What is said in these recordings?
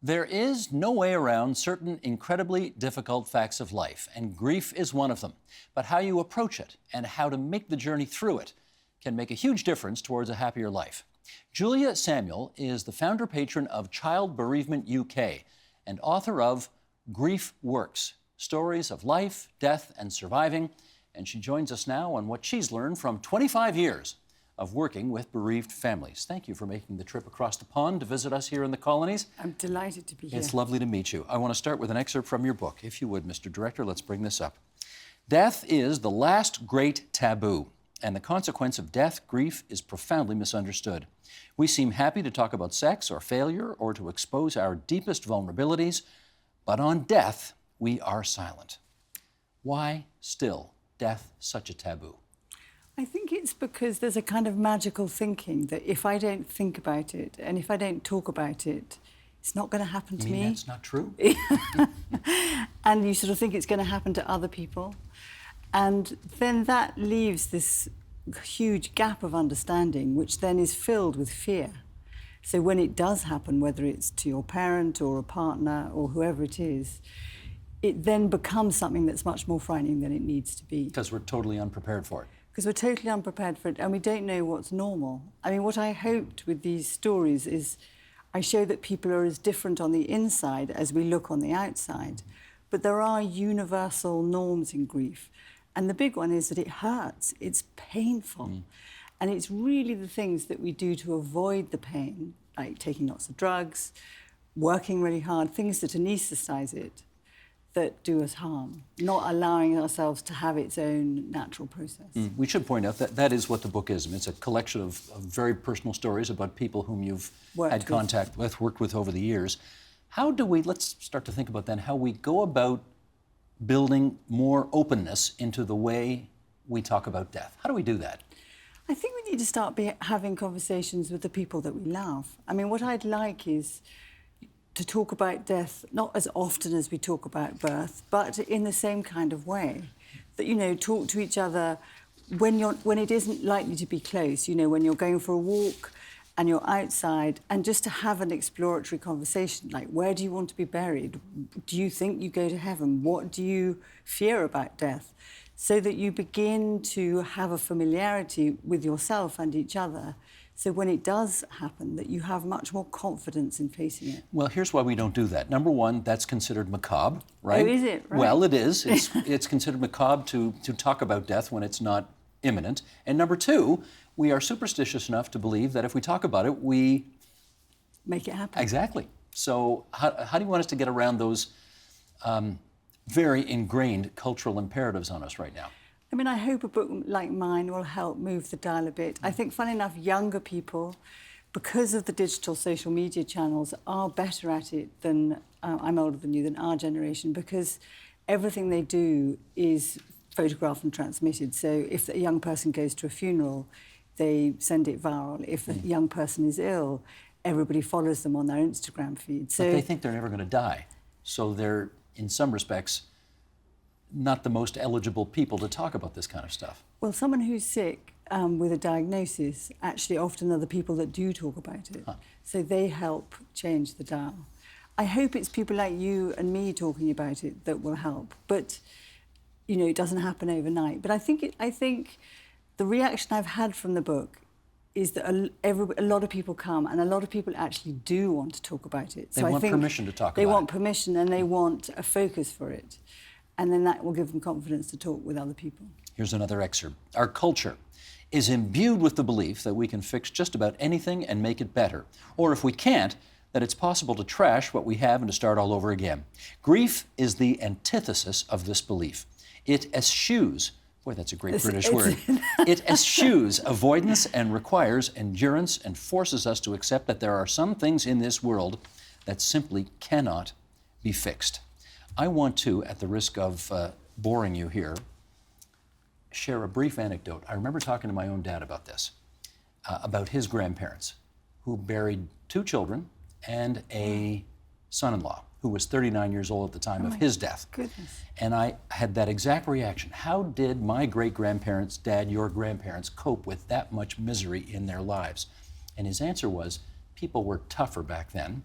There is no way around certain incredibly difficult facts of life, and grief is one of them. But how you approach it and how to make the journey through it can make a huge difference towards a happier life. Julia Samuel is the founder-patron of Child Bereavement UK and author of Grief Works, Stories of Life, Death, and Surviving. And she joins us now on what she's learned from 25 years of working with bereaved families. Thank you for making the trip across the pond to visit us here in the colonies. I'm delighted to be here. It's lovely to meet you. I want to start with an excerpt from your book. If you would, Mr. Director, let's bring this up. Death is the last great taboo, and the consequence of death, grief, is profoundly misunderstood. We seem happy to talk about sex or failure or to expose our deepest vulnerabilities, but on death, we are silent. Why still death such a taboo? I think it's because there's a kind of magical thinking that if I don't think about it and if I don't talk about it, it's not going to happen to me. That's not true? And you sort of think it's going to happen to other people. And then that leaves this huge gap of understanding, which then is filled with fear. So when it does happen, whether it's to your parent or a partner or whoever it is, it then becomes something that's much more frightening than it needs to be. Because we're totally unprepared for it. Because we're totally unprepared for it and we don't know what's normal. I mean, what I hoped with these stories is I show that people are as different on the inside as we look on the outside, but there are universal norms in grief. And the big one is that it hurts, it's painful. And it's really the things that we do to avoid the pain, like taking lots of drugs, working really hard, things that anaesthetize it, that do us harm, not allowing ourselves to have its own natural process. We should point out that that is what the book is. I mean, it's a collection of very personal stories about people whom you've had contact with, worked with over the years. How do we, let's start to think about then, how we go about building more openness into the way we talk about death. How do we do that? I think we need to start having conversations with the people that we love. I mean, what I'd like is to talk about death, not as often as we talk about birth, but in the same kind of way. That, you know, talk to each other when it isn't likely to be close, you know, when you're going for a walk and you're outside, and just to have an exploratory conversation, like, where do you want to be buried? Do you think you go to heaven? What do you fear about death? So that you begin to have a familiarity with yourself and each other. So when it does happen, that you have much more confidence in facing it. Well, here's why we don't do that. Number one, that's considered macabre, right? Oh, is it? Right. Well, it is. It's considered macabre to talk about death when it's not imminent. And number two, we are superstitious enough to believe that if we talk about it, we... make it happen. Exactly. So how do you want us to get around those very ingrained cultural imperatives on us right now? I mean, I hope a book like mine will help move the dial a bit. I think, funny enough, younger people, because of the digital social media channels, are better at it than, I'm older than you, than our generation, because everything they do is photographed and transmitted. So if a young person goes to a funeral, they send it viral. If a young person is ill, everybody follows them on their Instagram feed. So but they think they're never going to die. So they're, in some respects, not the most eligible people to talk about this kind of stuff. Well, someone who's sick with a diagnosis actually often are the people that do talk about it. So they help change the dial. I hope it's people like you and me talking about it that will help. But, you know, it doesn't happen overnight. But I think the reaction I've had from the book is that a lot of people come and a lot of people actually do want to talk about it. They want permission to talk about it. They want permission and they want a focus for it. And then that will give them confidence to talk with other people. Here's another excerpt. Our culture is imbued with the belief that we can fix just about anything and make it better. Or if we can't, that it's possible to trash what we have and to start all over again. Grief is the antithesis of this belief. It eschews, boy, that's a great British word. It eschews avoidance and requires endurance and forces us to accept that there are some things in this world that simply cannot be fixed. I want to, at the risk of boring you here, share a brief anecdote. I remember talking to my own dad about this, about his grandparents, who buried 2 children and a son-in-law who was 39 years old at the time of his death. Goodness. And I had that exact reaction. How did my great-grandparents, Dad, your grandparents, cope with that much misery in their lives? And his answer was, people were tougher back then.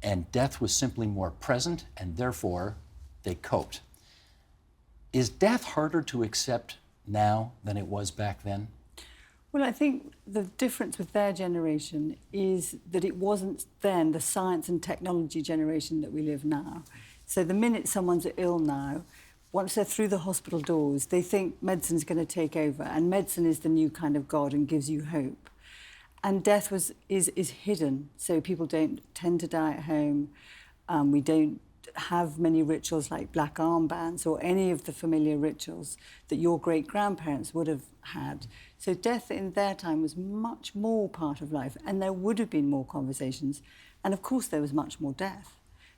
and death was simply more present, and therefore they coped. Is death harder to accept now than it was back then? Well, I think the difference with their generation is that it wasn't then the science and technology generation that we live now. So the minute someone's ill now, once they're through the hospital doors, they think medicine's going to take over, and medicine is the new kind of God and gives you hope. And death is hidden, so people don't tend to die at home. We don't have many rituals like black armbands or any of the familiar rituals that your great-grandparents would have had. So death in their time was much more part of life, and there would have been more conversations. And of course there was much more death,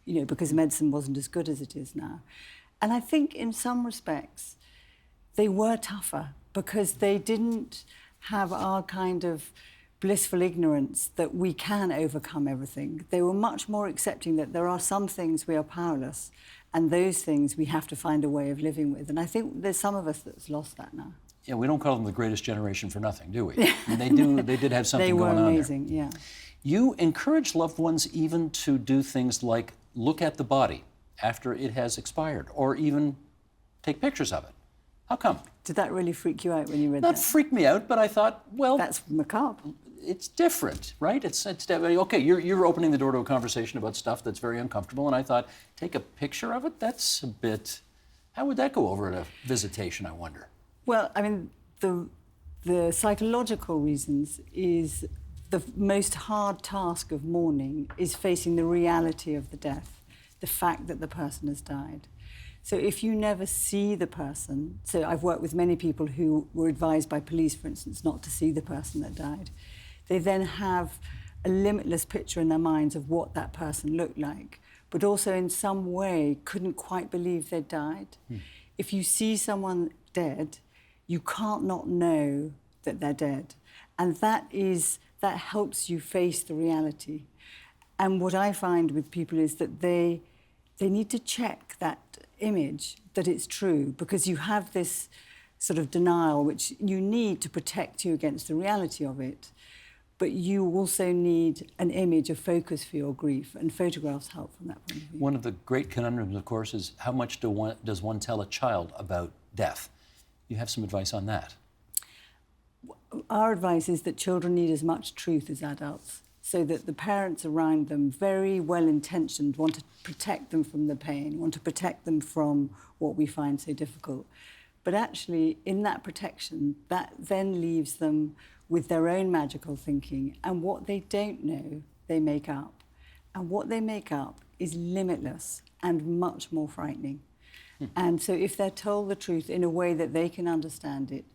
you know, because medicine wasn't as good as it is now. And I think in some respects they were tougher because they didn't have our kind of blissful ignorance that we can overcome everything. They were much more accepting that there are some things we are powerless, and those things we have to find a way of living with. And I think there's some of us that's lost that now. Yeah, we don't call them the greatest generation for nothing, do we? I mean, they did have something going on there. They were amazing, yeah. You encourage loved ones even to do things like look at the body after it has expired, or even take pictures of it. How come? Did that really freak you out when you read Not that? freak me out, but I thought, well... That's macabre. It's different, right? It's okay, you're opening the door to a conversation about stuff that's very uncomfortable, and I thought, take a picture of it? That's a bit... How would that go over at a visitation, I wonder? Well, I mean, the psychological reasons is the most hard task of mourning is facing the reality of the death, the fact that the person has died. So if you never see the person, so I've worked with many people who were advised by police, for instance, not to see the person that died. They then have a limitless picture in their minds of what that person looked like, but also in some way couldn't quite believe they'd died. If you see someone dead, you can't not know that they're dead. And that helps you face the reality. And what I find with people is that they need to check that image, that it's true, because you have this sort of denial which you need to protect you against the reality of it, but you also need an image, a focus for your grief, and photographs help from that point of view. One of the great conundrums, of course, is how much does one tell a child about death? You have some advice on that? Our advice is that children need as much truth as adults, so that the parents around them, very well-intentioned, want to protect them from the pain, want to protect them from what we find so difficult. But actually, in that protection, that then leaves them with their own magical thinking, and what they don't know, they make up. And what they make up is limitless and much more frightening. And so if they're told the truth in a way that they can understand it,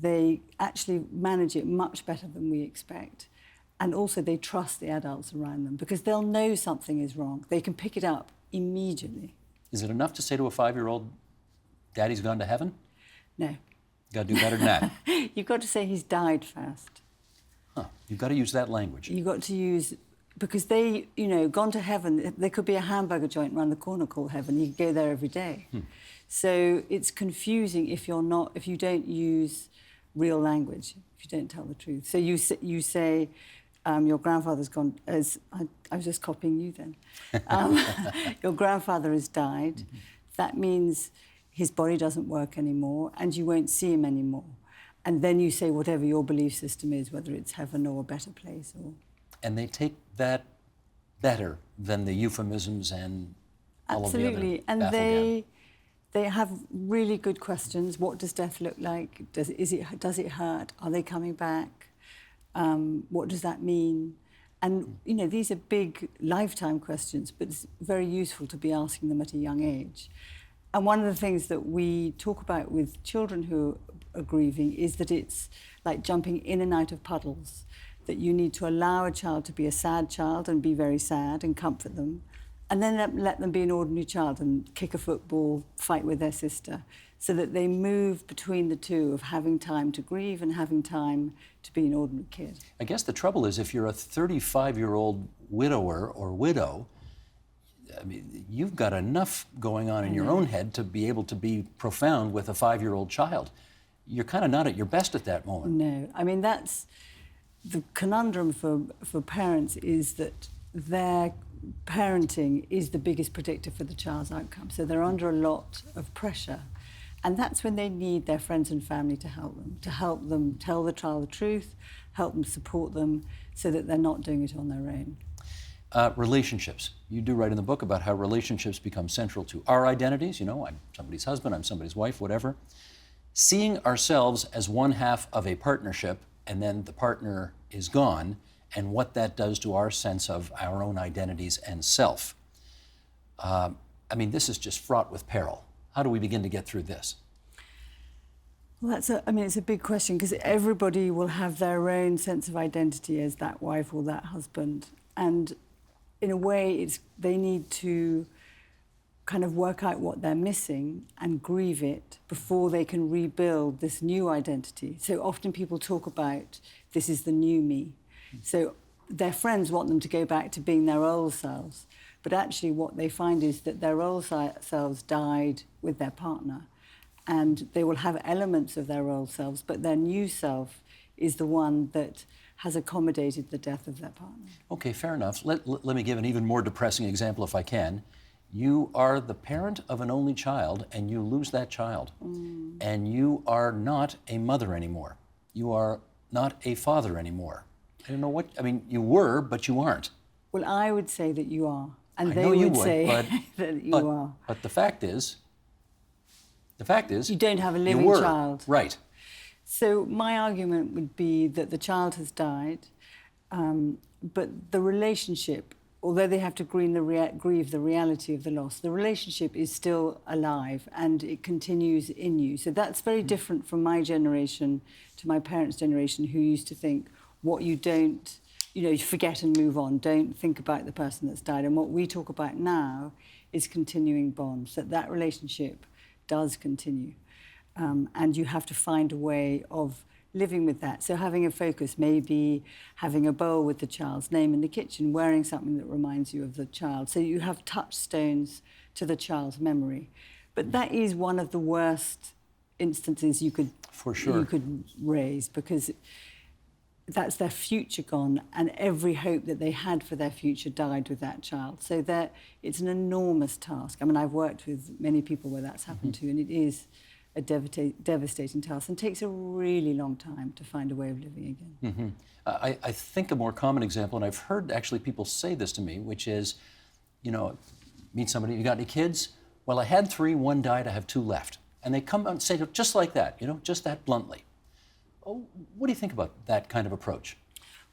they actually manage it much better than we expect. And also they trust the adults around them because they'll know something is wrong. They can pick it up immediately. Is it enough to say to a 5-year-old, Daddy's gone to heaven? No. Got to do better than that. You've got to say he's died first. You've got to use that language. You've got to use... Because they, you know, gone to heaven, there could be a hamburger joint around the corner called heaven. You could go there every day. So it's confusing if you don't use real language, if you don't tell the truth. So you say your grandfather's gone, I was just copying you then. Your grandfather has died. That means his body doesn't work anymore and you won't see him anymore. And then you say whatever your belief system is, whether it's heaven or a better place or... And they take that better than the euphemisms and all of the other Absolutely, and they have really good questions. What does death look like? Does it hurt? Are they coming back? What does that mean? And you know, these are big lifetime questions, but it's very useful to be asking them at a young age. And one of the things that we talk about with children who are grieving is that it's like jumping in and out of puddles. That you need to allow a child to be a sad child and be very sad and comfort them, and then let them be an ordinary child and kick a football, fight with their sister, so that they move between the two of having time to grieve and having time to be an ordinary kid. I guess the trouble is if you're a 35-year-old widower or widow, I mean, you've got enough going on in your own head to be able to be profound with a 5-year-old child. You're kind of not at your best at that moment. No, I mean, that's... The conundrum for parents is that their parenting is the biggest predictor for the child's outcome. So they're under a lot of pressure. And that's when they need their friends and family to help them tell the child the truth, help them support them so that they're not doing it on their own. Relationships. You do write in the book about how relationships become central to our identities. You know, I'm somebody's husband, I'm somebody's wife, whatever. Seeing ourselves as one half of a partnership and then the partner is gone, and what that does to our sense of our own identities and self. I mean, this is just fraught with peril. How do we begin to get through this? Well, it's a big question, because everybody will have their own sense of identity as that wife or that husband. And in a way, they need to kind of work out what they're missing and grieve it before they can rebuild this new identity. So often people talk about, this is the new me. So their friends want them to go back to being their old selves. But actually what they find is that their old selves died with their partner. And they will have elements of their old selves, but their new self is the one that has accommodated the death of their partner. Okay, fair enough. Let me give an even more depressing example if I can. You are the parent of an only child and you lose that child. And you are not a mother anymore. You are not a father anymore. I don't know what, I mean, you were, but you aren't. Well, I would say that you are. And I they know you would say but, that you are. But the fact is, you don't have a living you were. child. Right. So my argument would be that the child has died, but the relationship, although they have to grieve the reality of the loss, the relationship is still alive and it continues in you. So that's very different from my generation to my parents' generation, who used to think what you don't, you forget and move on, don't think about the person that's died. And what we talk about now is continuing bonds, that relationship does continue. And you have to find a way of living with that. So having a focus, maybe having a bowl with the child's name in the kitchen, wearing something that reminds you of the child. So you have touchstones to the child's memory. But that is one of the worst instances you could raise, because that's their future gone, and every hope that they had for their future died with that child. So it's an enormous task. I mean, I've worked with many people where that's happened to, and it is a devastating task and takes a really long time to find a way of living again. I think a more common example, and I've heard actually people say this to me, which is, meet somebody, you got any kids? Well, I had 3, 1 died, I have 2 left. And they come and say just like that, just that bluntly. Oh, what do you think about that kind of approach?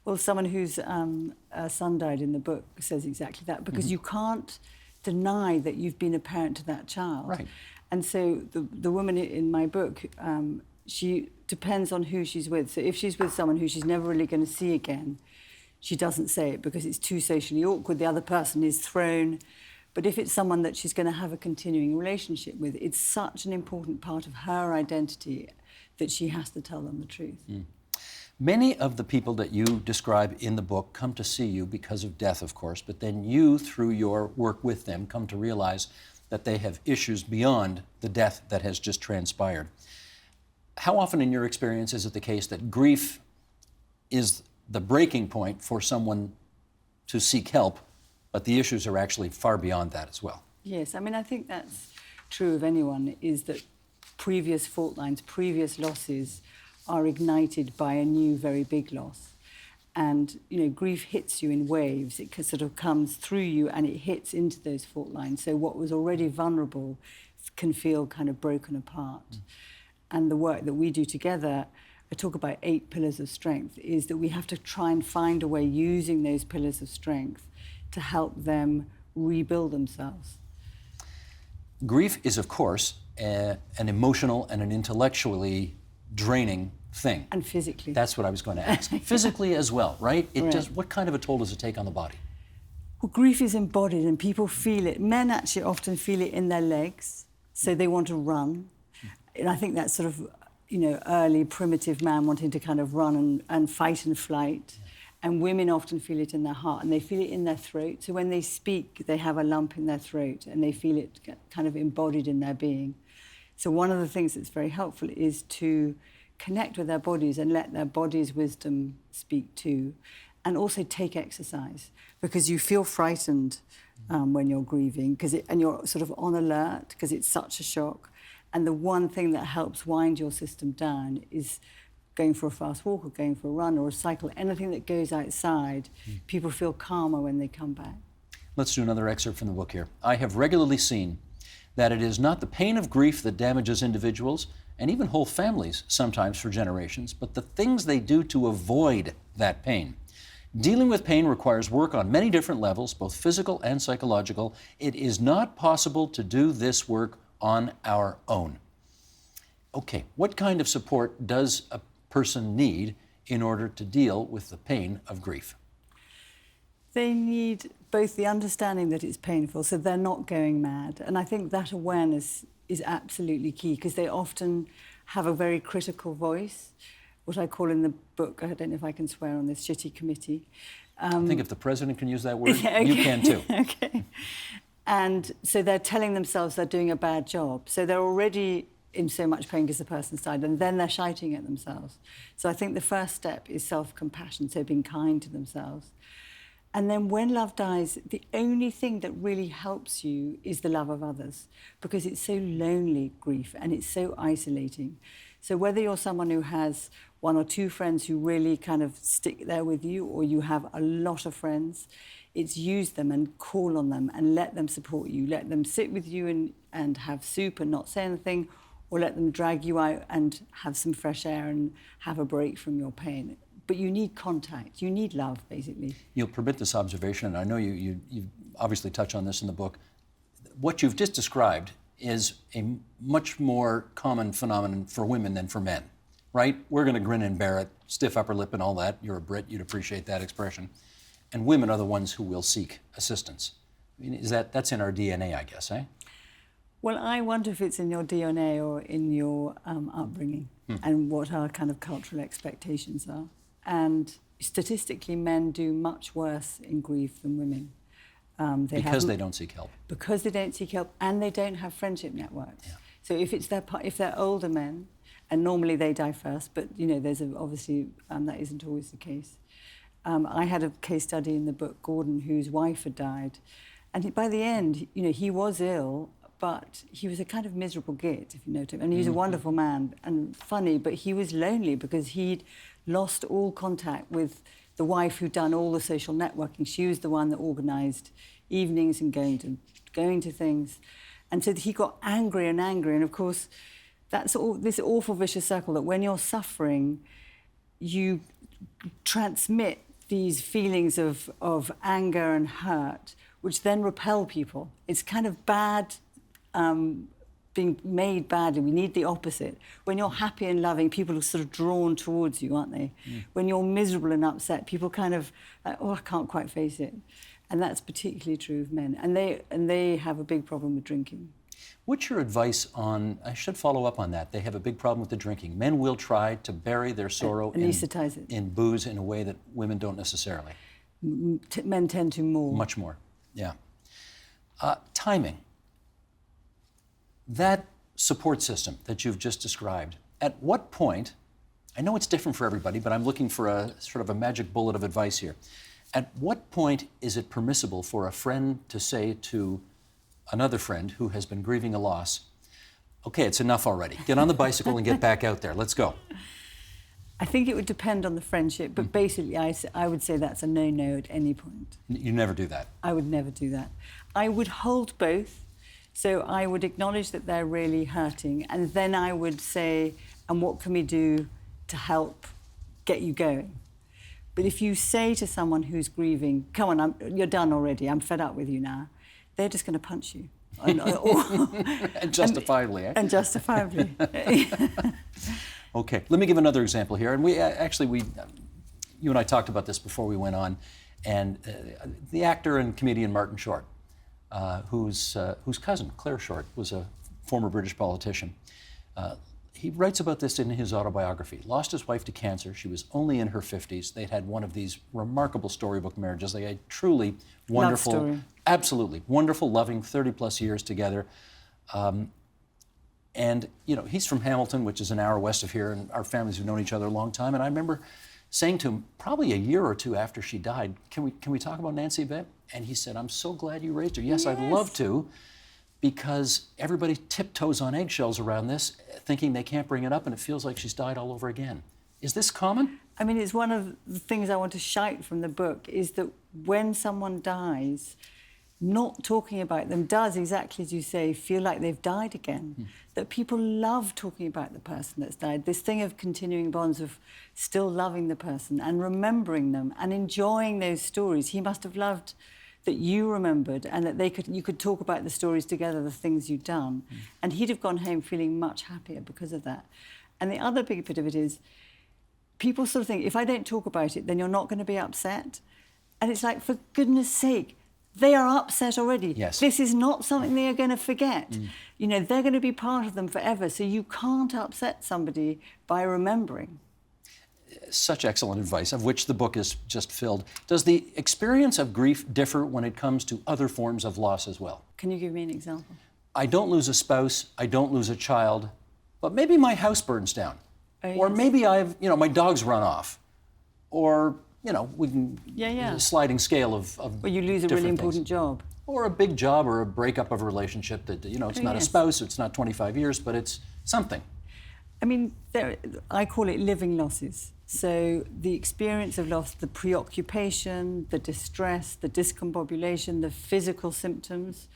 Well, someone whose son died in the book says exactly that, because you can't deny that you've been a parent to that child. Right. And so the woman in my book, she depends on who she's with. So if she's with someone who she's never really going to see again, she doesn't say it because it's too socially awkward. The other person is thrown. But if it's someone that she's going to have a continuing relationship with, it's such an important part of her identity that she has to tell them the truth. Many of the people that you describe in the book come to see you because of death, of course, but then you, through your work with them, come to realize that they have issues beyond the death that has just transpired. How often in your experience is it the case that grief is the breaking point for someone to seek help, but the issues are actually far beyond that as well? Yes, I mean, I think that's true of anyone, is that previous fault lines, previous losses are ignited by a new, very big loss. And, grief hits you in waves. It sort of comes through you and it hits into those fault lines. So what was already vulnerable can feel kind of broken apart. And the work that we do together, I talk about 8 pillars of strength, is that we have to try and find a way using those pillars of strength to help them rebuild themselves. Grief is, of course, an emotional and an intellectually draining thing. And physically. That's what I was going to ask. Physically as well, right? Right. What kind of a toll does it take on the body? Well, grief is embodied and people feel it. Men actually often feel it in their legs, so they want to run. And I think that's sort of, early primitive man wanting to kind of run and fight and flight. And women often feel it in their heart and they feel it in their throat. So when they speak, they have a lump in their throat and they feel it kind of embodied in their being. So one of the things that's very helpful is to connect with their bodies and let their body's wisdom speak too. And also take exercise, because you feel frightened when you're grieving, and you're sort of on alert because it's such a shock. And the one thing that helps wind your system down is going for a fast walk or going for a run or a cycle, anything that goes outside. People feel calmer when they come back. Let's do another excerpt from the book here. I have regularly seen that it is not the pain of grief that damages individuals and even whole families, sometimes for generations, but the things they do to avoid that pain. Dealing with pain requires work on many different levels, both physical and psychological. It is not possible to do this work on our own. Okay, what kind of support does a person need in order to deal with the pain of grief? They need both the understanding that it's painful, so they're not going mad. And I think that awareness is absolutely key, because they often have a very critical voice, what I call in the book, I don't know if I can swear on this, shitty committee. I think if the president can use that word, yeah, okay. You can too. Okay. And so they're telling themselves they're doing a bad job. So they're already in so much pain because the person's died, and then they're shouting at themselves. So I think the first step is self-compassion, so being kind to themselves. And then when love dies, the only thing that really helps you is the love of others, because it's so lonely, grief, and it's so isolating. So whether you're someone who has one or two friends who really kind of stick there with you, or you have a lot of friends, it's use them and call on them and let them support you. Let them sit with you and have soup and not say anything, or let them drag you out and have some fresh air and have a break from your pain. But you need contact, you need love, basically. You'll permit this observation, and I know you obviously touch on this in the book. What you've just described is a much more common phenomenon for women than for men, right? We're going to grin and bear it, stiff upper lip and all that. You're a Brit, you'd appreciate that expression. And women are the ones who will seek assistance. I mean, that's in our DNA, I guess, eh? Well, I wonder if it's in your DNA or in your upbringing and what our kind of cultural expectations are. And statistically, men do much worse in grief than women. Because they don't seek help. Because they don't seek help, and they don't have friendship networks. Yeah. So if they're older men, and normally they die first, but you know, there's obviously that isn't always the case. I had a case study in the book, Gordon, whose wife had died, and by the end, you know, he was ill, but he was a kind of miserable git, if you know him. And he was a wonderful man and funny, but he was lonely because he'd lost all contact with the wife who'd done all the social networking. She was the one that organised evenings and going to things. And so he got angry and angry. And of course, that's this awful vicious circle that when you're suffering, you transmit these feelings of anger and hurt, which then repel people. It's kind of bad, being made badly. We need the opposite. When you're happy and loving, people are sort of drawn towards you, aren't they? When you're miserable and upset, people kind of, I can't quite face it. And that's particularly true of men. And they have a big problem with drinking. What's your advice on, I should follow up on that, they have a big problem with the drinking. Men will try to bury their sorrow in booze in a way that women don't necessarily. Men tend to more. Much more, yeah. Timing. That support system that you've just described, at what point, I know it's different for everybody, but I'm looking for a sort of a magic bullet of advice here. At what point is it permissible for a friend to say to another friend who has been grieving a loss, okay, it's enough already. Get on the bicycle and get back out there. Let's go. I think it would depend on the friendship, but basically I would say that's a no-no at any point. You never do that? I would never do that. I would hold both. So I would acknowledge that they're really hurting, and then I would say, and what can we do to help get you going? But if you say to someone who's grieving, come on, you're done already, I'm fed up with you now, they're just going to punch you. And justifiably, eh? And justifiably. Okay, let me give another example here. And we you and I talked about this before we went on, and the actor and comedian Martin Short, whose cousin, Claire Short, was a former British politician. He writes about this in his autobiography. Lost his wife to cancer. She was only in her 50s. They'd had one of these remarkable storybook marriages. They had truly wonderful, love story. Absolutely wonderful, loving 30-plus years together. And, you know, he's from Hamilton, which is an hour west of here, and our families have known each other a long time. And I remember saying to him, probably a year or two after she died, can we talk about Nancy a bit? And he said, I'm so glad you raised her. Yes, I'd love to, because everybody tiptoes on eggshells around this, thinking they can't bring it up, and it feels like she's died all over again. Is this common? I mean, it's one of the things I want to shout from the book, is that when someone dies, not talking about them does, exactly as you say, feel like they've died again. That people love talking about the person that's died. This thing of continuing bonds, of still loving the person and remembering them and enjoying those stories. He must have loved that you remembered, and that you could talk about the stories together, the things you'd done. And he'd have gone home feeling much happier because of that. And the other big bit of it is, people sort of think, if I don't talk about it, then you're not going to be upset. And it's like, for goodness sake, they are upset already. Yes. This is not something they are going to forget. You know, they're going to be part of them forever. So you can't upset somebody by remembering. Such excellent advice, of which the book is just filled. Does the experience of grief differ when it comes to other forms of loss as well? Can you give me an example? I don't lose a spouse, I don't lose a child, but maybe my house burns down. Or maybe my dog's run off. Or, we can, sliding scale of Or you lose a really important job. Or a big job, or a breakup of a relationship that, it's not a spouse, it's not 25 years, but it's something. I mean, I call it living losses. So the experience of loss, the preoccupation, the distress, the discombobulation, the physical symptoms,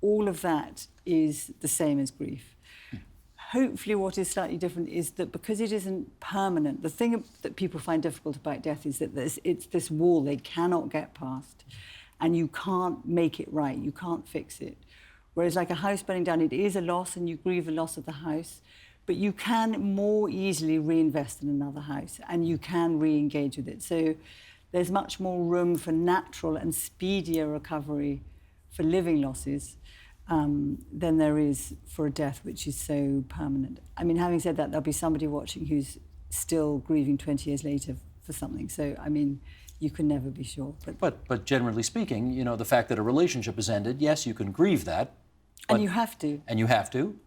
all of that is the same as grief. Hopefully what is slightly different is that because it isn't permanent, the thing that people find difficult about death is that it's this wall they cannot get past, and you can't make it right, you can't fix it. Whereas like a house burning down, it is a loss and you grieve the loss of the house, but you can more easily reinvest in another house and you can re-engage with it. So there's much more room for natural and speedier recovery for living losses than there is for a death which is so permanent. I mean, having said that, there'll be somebody watching who's still grieving 20 years later for something. So, I mean, you can never be sure. But generally speaking, the fact that a relationship has ended, yes, you can grieve that. And you have to. And you have to.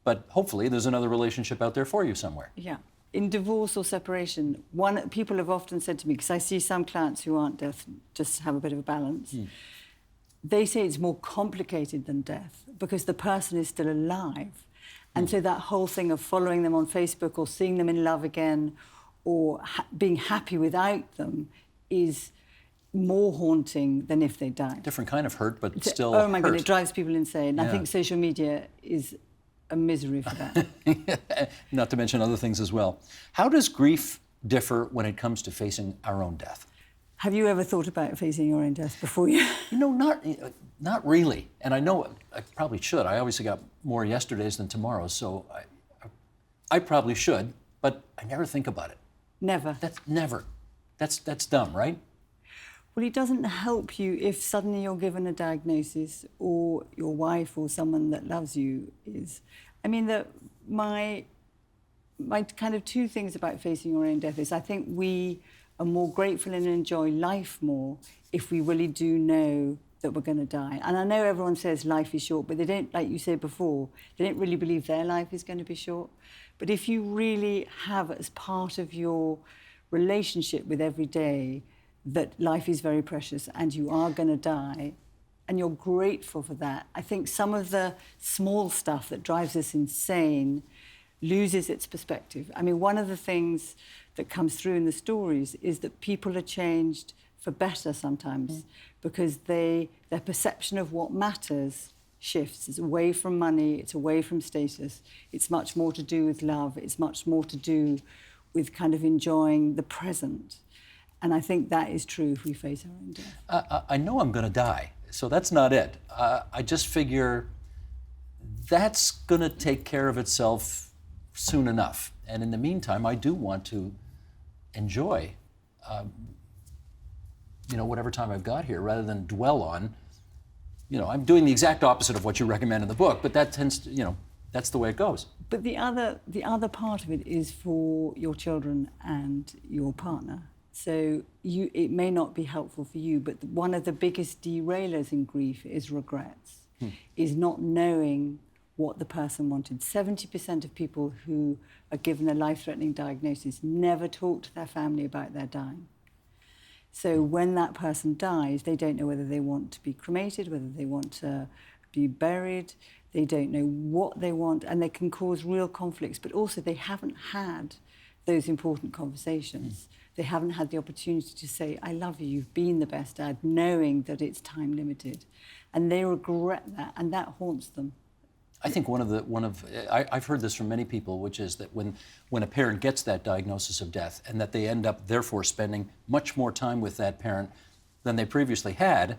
But hopefully there's another relationship out there for you somewhere. Yeah. In divorce or separation, people have often said to me, because I see some clients who aren't deaf, just have a bit of a balance, they say it's more complicated than death because the person is still alive. And so that whole thing of following them on Facebook or seeing them in love again or being happy without them is more haunting than if they died. Different kind of hurt, but still Oh my hurt. God, it drives people insane. Yeah. I think social media is a misery for that. Not to mention other things as well. How does grief differ when it comes to facing our own death? Have you ever thought about facing your own death before you? Not really. And I know I probably should. I obviously got more yesterdays than tomorrows, so I probably should, but I never think about it. Never. That's dumb, right? Well, it doesn't help you if suddenly you're given a diagnosis or your wife or someone that loves you is. I mean, my kind of two things about facing your own death is I think we are more grateful and enjoy life more if we really do know that we're going to die. And I know everyone says life is short, but they don't, like you said before, they don't really believe their life is going to be short. But if you really have as part of your relationship with every day that life is very precious and you are going to die, and you're grateful for that, I think some of the small stuff that drives us insane loses its perspective. I mean, one of the things that comes through in the stories is that people are changed for better sometimes because their perception of what matters shifts. It's away from money, it's away from status. It's much more to do with love. It's much more to do with kind of enjoying the present. And I think that is true if we face our own death. I know I'm going to die, so that's not it. I just figure that's going to take care of itself soon enough. And in the meantime, I do want to enjoy, whatever time I've got here, rather than dwell on, I'm doing the exact opposite of what you recommend in the book, but that tends to, that's the way it goes. But the other part of it is for your children and your partner. So it may not be helpful for you, but one of the biggest derailers in grief is regrets, is not knowing what the person wanted. 70% of people who are given a life-threatening diagnosis never talk to their family about their dying. So when that person dies, they don't know whether they want to be cremated, whether they want to be buried. They don't know what they want, and they can cause real conflicts. But also, they haven't had those important conversations. They haven't had the opportunity to say, I love you, you've been the best dad, knowing that it's time limited. And they regret that, and that haunts them. I think I've heard this from many people, which is that when a parent gets that diagnosis of death, and that they end up therefore spending much more time with that parent than they previously had,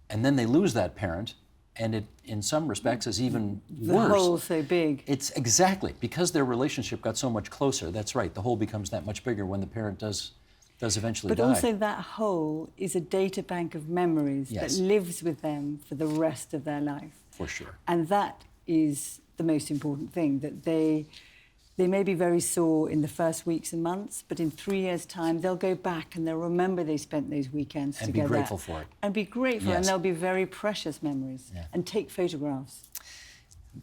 and then they lose that parent, and it, in some respects, is even worse. The hole's so big. It's exactly, because their relationship got so much closer, that's right, the hole becomes that much bigger when the parent does eventually die. But also that hole is a data bank of memories that lives with them for the rest of their life. For sure. And that is the most important thing, that they may be very sore in the first weeks and months, but in 3 years' time, they'll go back and they'll remember they spent those weekends together. And be grateful for it. And be grateful, Yes. and they'll be very precious memories. Yeah. And take photographs.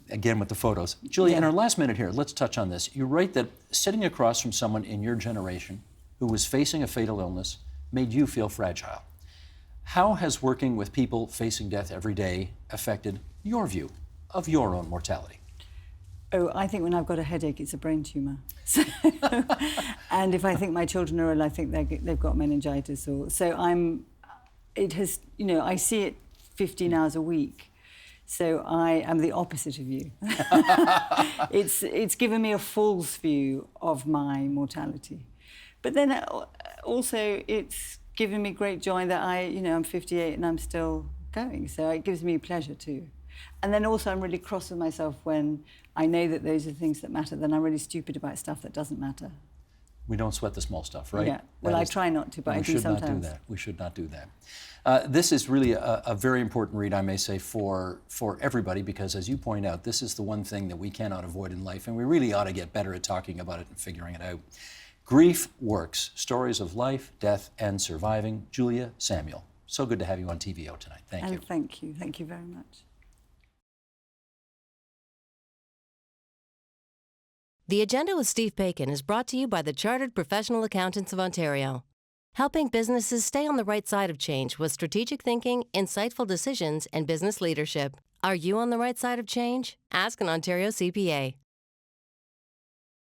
Again with the photos. Julia, in our last minute here, let's touch on this. You write that sitting across from someone in your generation who was facing a fatal illness made you feel fragile. How has working with people facing death every day affected your view of your own mortality? Oh, I think when I've got a headache, it's a brain tumour. So, and if I think my children are ill, I think they've got meningitis. I see it 15 hours a week. So I am the opposite of you. It's given me a false view of my mortality. But then also it's given me great joy that I'm 58 and I'm still going. So it gives me pleasure too. And then also I'm really cross with myself when I know that those are the things that matter. Then I'm really stupid about stuff that doesn't matter. We don't sweat the small stuff, right? Yeah. Well, I try not to, but I do sometimes. We should not do that. This is really a very important read, I may say, for everybody, because as you point out, this is the one thing that we cannot avoid in life, and we really ought to get better at talking about it and figuring it out. Grief Works, Stories of Life, Death, and Surviving. Julia Samuel. So good to have you on TVO tonight. Thank you. And thank you. Thank you very much. The Agenda with Steve Bacon is brought to you by the Chartered Professional Accountants of Ontario, helping businesses stay on the right side of change with strategic thinking, insightful decisions, and business leadership. Are you on the right side of change? Ask an Ontario CPA.